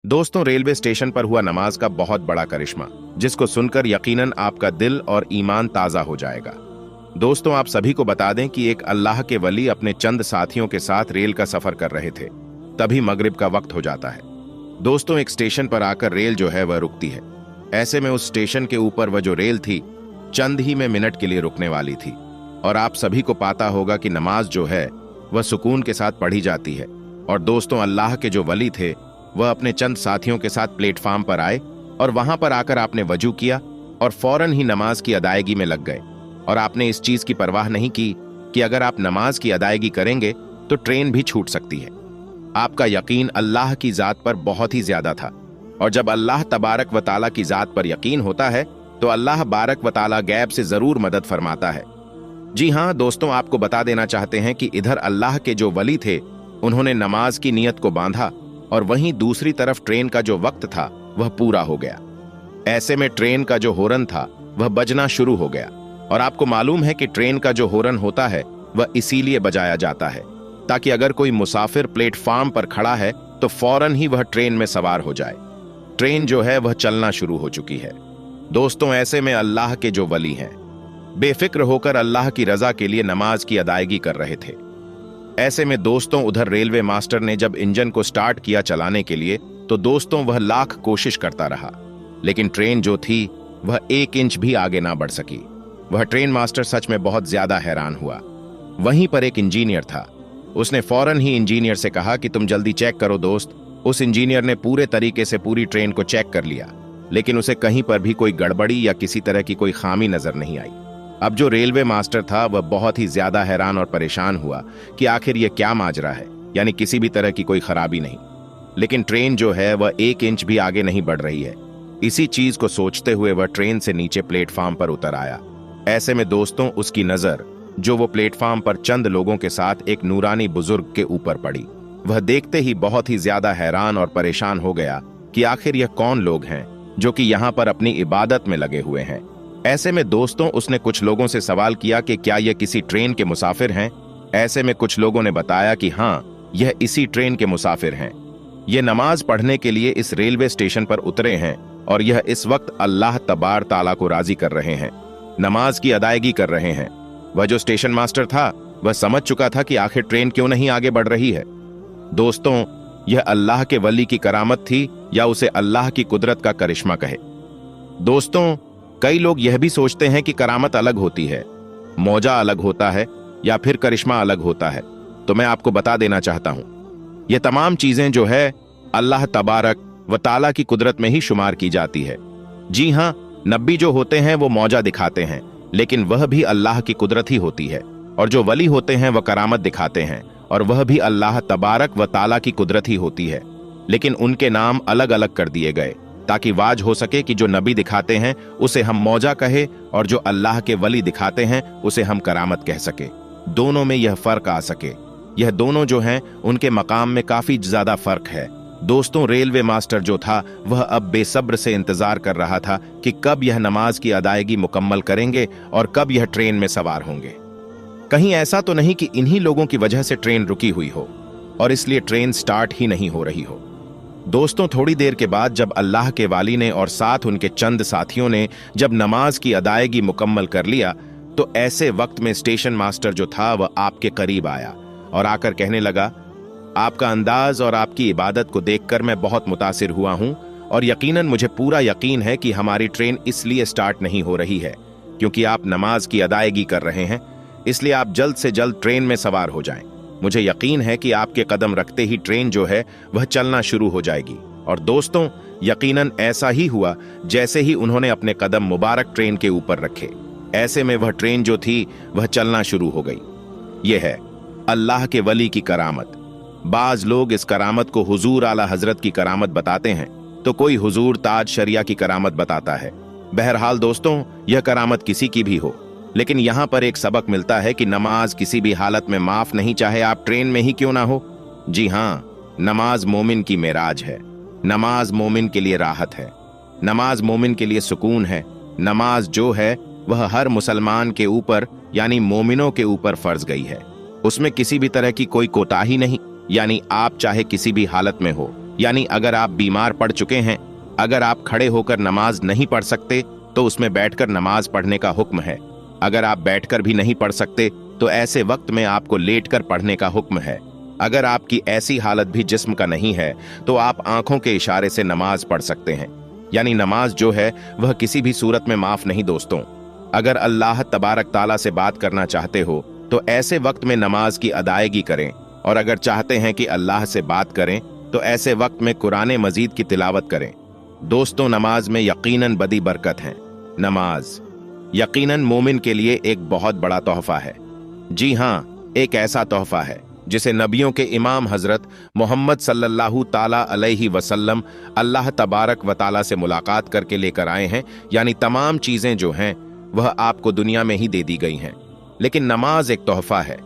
दोस्तों, railway station पर हुआ नमाज का बहुत बड़ा करिश्मा, जिसको सुनकर यकीनन आपका दिल और ईमान ताजा हो जाएगा। दोस्तों, आप सभी को बता दें कि एक अल्लाह के वली अपने चंद साथियों के साथ रेल का सफर कर रहे थे। तभी मगरिब का वक्त हो जाता है। दोस्तों, एक स्टेशन पर आकर रेल जो है वह रुकती है। ऐसे में उस स्टेशन के ऊपर वह जो रेल थी, चंद ही में मिनट के लिए रुकने वाली थी। और आप सभी को पता होगा कि नमाज जो है वह सुकून के साथ पढ़ी जाती है। और दोस्तों, अल्लाह के जो वली थे वह अपने चंद साथियों के साथ प्लेटफार्म पर आए और वहां पर आकर आपने वजू किया और फौरन ही नमाज की अदायगी में लग गए। और आपने इस चीज की परवाह नहीं की कि अगर आप नमाज की अदायगी करेंगे तो ट्रेन भी छूट सकती है। आपका यकीन अल्लाह की जात पर बहुत ही ज्यादा था। और जब अल्लाह तबारक व ताला की जात पर यकीन होता है तो अल्लाह बारक व ताला गैब से जरूर मदद फरमाता है। जी हाँ दोस्तों, आपको बता देना चाहते हैं कि इधर अल्लाह के जो वली थे उन्होंने नमाज की नीयत को बांधा और वहीं दूसरी तरफ ट्रेन का जो वक्त था वह पूरा हो गया। ऐसे में ट्रेन का जो हॉर्न था वह बजना शुरू हो गया। और आपको मालूम है कि ट्रेन का जो हॉर्न होता है वह इसीलिए बजाया जाता है ताकि अगर कोई मुसाफिर प्लेटफार्म पर खड़ा है तो फौरन ही वह ट्रेन में सवार हो जाए। ट्रेन जो है वह चलना शुरू हो चुकी है। दोस्तों, ऐसे में अल्लाह के जो वली हैं बेफिक्र होकर अल्लाह की रजा के लिए नमाज की अदायगी कर रहे थे। ऐसे में दोस्तों, उधर रेलवे मास्टर ने जब इंजन को स्टार्ट किया चलाने के लिए तो दोस्तों वह लाख कोशिश करता रहा, लेकिन ट्रेन जो थी वह 1 इंच भी आगे ना बढ़ सकी। वह ट्रेन मास्टर सच में बहुत ज्यादा हैरान हुआ। वहीं पर एक इंजीनियर था। उसने फौरन ही इंजीनियर से कहा कि तुम जल्दी चेक करो दोस्त। उस इंजीनियर ने पूरे तरीके से पूरी ट्रेन को चेक कर लिया, लेकिन उसे कहीं पर भी कोई गड़बड़ी या किसी तरह की कोई खामी नजर नहीं आई। अब जो रेलवे मास्टर था वह बहुत ही ज्यादा हैरान और परेशान हुआ कि आखिर यह क्या माजरा है, यानी किसी भी तरह की कोई खराबी नहीं, लेकिन ट्रेन जो है वह 1 इंच भी आगे नहीं बढ़ रही है। इसी चीज को सोचते हुए वह ट्रेन से नीचे प्लेटफार्म पर उतर आया। ऐसे में दोस्तों, उसकी नजर जो वो प्लेटफार्म पर चंद लोगों के साथ एक नूरानी बुजुर्ग के ऊपर पड़ी। वह देखते ही बहुत ही ज्यादा हैरान और परेशान हो गया कि आखिर यह कौन लोग हैं जो कि यहाँ पर अपनी इबादत में लगे हुए हैं। ऐसे में दोस्तों, उसने कुछ लोगों से सवाल किया कि क्या यह किसी ट्रेन के मुसाफिर हैं। ऐसे में कुछ लोगों ने बताया कि हाँ, यह इसी ट्रेन के मुसाफिर हैं। ये नमाज पढ़ने के लिए इस रेलवे स्टेशन पर उतरे हैं और यह इस वक्त अल्लाह तबार ताला को राजी कर रहे हैं, नमाज की अदायगी कर रहे हैं। वह जो स्टेशन मास्टर था वह समझ चुका था कि आखिर ट्रेन क्यों नहीं आगे बढ़ रही है। दोस्तों, यह अल्लाह के वली की करामत थी या उसे अल्लाह की कुदरत का करिश्मा कहे। दोस्तों, कई लोग यह भी सोचते हैं कि करामत अलग होती है, मौजा अलग होता है या फिर करिश्मा अलग होता है। तो मैं आपको बता देना चाहता हूं, यह तमाम चीजें जो है अल्लाह तबारक व ताला की कुदरत में ही शुमार की जाती है। जी हां, नबी जो होते हैं वो मौजा दिखाते हैं, लेकिन वह भी अल्लाह की कुदरत ही होती है। और जो वली होते हैं वह करामत दिखाते हैं और वह भी अल्लाह तबारक व ताला की कुदरत ही होती है, लेकिन उनके नाम अलग अलग कर दिए गए ताकि वाज हो सके कि जो नबी दिखाते हैं उसे हम मौजा कहे और जो अल्लाह के वली दिखाते हैं उसे हम करामत कह सके। दोनों में यह फर्क आ सके। यह दोनों जो हैं उनके मकाम में काफी ज्यादा फर्क है। दोस्तों, रेलवे मास्टर जो था वह अब बेसब्र से इंतजार कर रहा था कि कब यह नमाज की अदायगी मुकम्मल करेंगे और कब यह ट्रेन में सवार होंगे। कहीं ऐसा तो नहीं कि इन्हीं लोगों की वजह से ट्रेन रुकी हुई हो और इसलिए ट्रेन स्टार्ट ही नहीं हो रही हो। दोस्तों, थोड़ी देर के बाद जब अल्लाह के वाली ने और साथ उनके चंद साथियों ने जब नमाज की अदायगी मुकम्मल कर लिया तो ऐसे वक्त में स्टेशन मास्टर जो था वह आपके करीब आया और आकर कहने लगा, आपका अंदाज और आपकी इबादत को देखकर मैं बहुत मुतासिर हुआ हूं और यकीनन मुझे पूरा यकीन है कि हमारी ट्रेन इसलिए स्टार्ट नहीं हो रही है क्योंकि आप नमाज की अदायगी कर रहे हैं, इसलिए आप जल्द से जल्द ट्रेन में सवार हो जाएं। मुझे यकीन है कि आपके कदम रखते ही ट्रेन जो है वह चलना शुरू हो जाएगी। और दोस्तों, यकीनन ऐसा ही हुआ जैसे ही उन्होंने अपने कदम मुबारक ट्रेन के ऊपर रखे। ऐसे में वह ट्रेन जो थी वह चलना शुरू हो गई। यह है अल्लाह के वली की करामत। बाज लोग इस करामत को हुजूर आला हजरत की करामत बताते हैं तो कोई हुजूर ताज शरिया की करामत बताता है। बहरहाल दोस्तों, यह करामत किसी की भी हो, लेकिन यहां पर एक सबक मिलता है कि नमाज किसी भी हालत में माफ नहीं, चाहे आप ट्रेन में ही क्यों ना हो। जी हां, नमाज मोमिन की मेराज है। नमाज मोमिन के लिए राहत है। नमाज मोमिन के लिए सुकून है। नमाज जो है वह हर मुसलमान के ऊपर यानी मोमिनों के ऊपर फर्ज गई है। उसमें किसी भी तरह की कोई कोताही नहीं, यानी आप चाहे किसी भी हालत में हो, यानी अगर आप बीमार पड़ चुके हैं, अगर आप खड़े होकर नमाज नहीं पढ़ सकते तो उसमें बैठकर नमाज पढ़ने का हुक्म है। अगर आप बैठकर भी नहीं पढ़ सकते तो ऐसे वक्त में आपको लेटकर पढ़ने का हुक्म है। अगर आपकी ऐसी हालत भी जिस्म का नहीं है तो आप आंखों के इशारे से नमाज पढ़ सकते हैं। यानी नमाज जो है वह किसी भी सूरत में माफ नहीं। दोस्तों, अगर अल्लाह तबारक ताला से बात करना चाहते हो तो ऐसे वक्त में नमाज की अदायगी करें, और अगर चाहते हैं कि अल्लाह से बात करें तो ऐसे वक्त में कुरान मजीद की तिलावत करें। दोस्तों, नमाज में यकीनन बड़ी बरकत है। नमाज यकीनन मोमिन के लिए एक बहुत बड़ा तोहफा है। जी हाँ, एक ऐसा तोहफा है जिसे नबियों के इमाम हजरत मोहम्मद सल्लल्लाहु ताला अलैहि वसल्लम अल्लाह तबारक व ताला से मुलाकात करके लेकर आए हैं। यानी तमाम चीजें जो हैं वह आपको दुनिया में ही दे दी गई हैं, लेकिन नमाज एक तोहफा है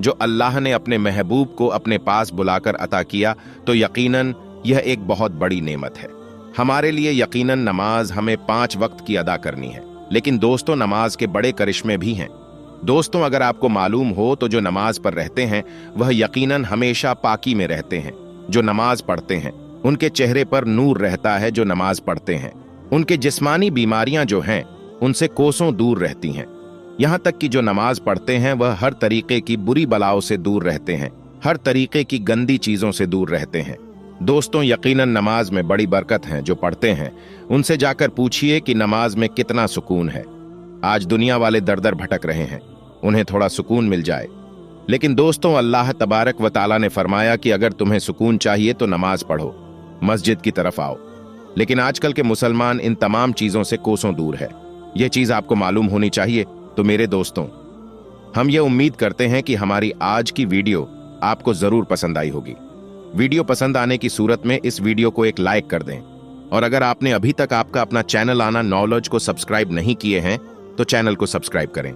जो अल्लाह ने अपने महबूब को अपने पास बुलाकर अता किया, तो यकीनन यह एक बहुत बड़ी नेमत है हमारे लिए। यकीनन नमाज हमें 5 वक्त की अदा करनी है, लेकिन दोस्तों नमाज के बड़े करिश्मे भी हैं। दोस्तों, अगर आपको मालूम हो तो जो नमाज पर रहते हैं वह यकीनन हमेशा पाकी में रहते हैं। जो नमाज पढ़ते हैं उनके चेहरे पर नूर रहता है। जो नमाज पढ़ते हैं उनके जिस्मानी बीमारियां जो हैं उनसे कोसों दूर रहती हैं। यहां तक कि जो नमाज पढ़ते हैं वह हर तरीके की बुरी बलाओं से दूर रहते हैं, हर तरीके की गंदी चीजों से दूर रहते हैं। दोस्तों, यकीनन नमाज में बड़ी बरकत है। जो पढ़ते हैं उनसे जाकर पूछिए कि नमाज में कितना सुकून है। आज दुनिया वाले दर दर भटक रहे हैं, उन्हें थोड़ा सुकून मिल जाए। लेकिन दोस्तों, अल्लाह तबारक व ताला ने फरमाया कि अगर तुम्हें सुकून चाहिए तो नमाज पढ़ो, मस्जिद की तरफ आओ। लेकिन आजकल के मुसलमान इन तमाम चीजों से कोसों दूर है। यह चीज आपको मालूम होनी चाहिए। तो मेरे दोस्तों, हम ये उम्मीद करते हैं कि हमारी आज की वीडियो आपको जरूर पसंद आई होगी। वीडियो पसंद आने की सूरत में इस वीडियो को एक लाइक कर दें, और अगर आपने अभी तक आपका अपना चैनल आना नॉलेज को सब्सक्राइब नहीं किए हैं तो चैनल को सब्सक्राइब करें।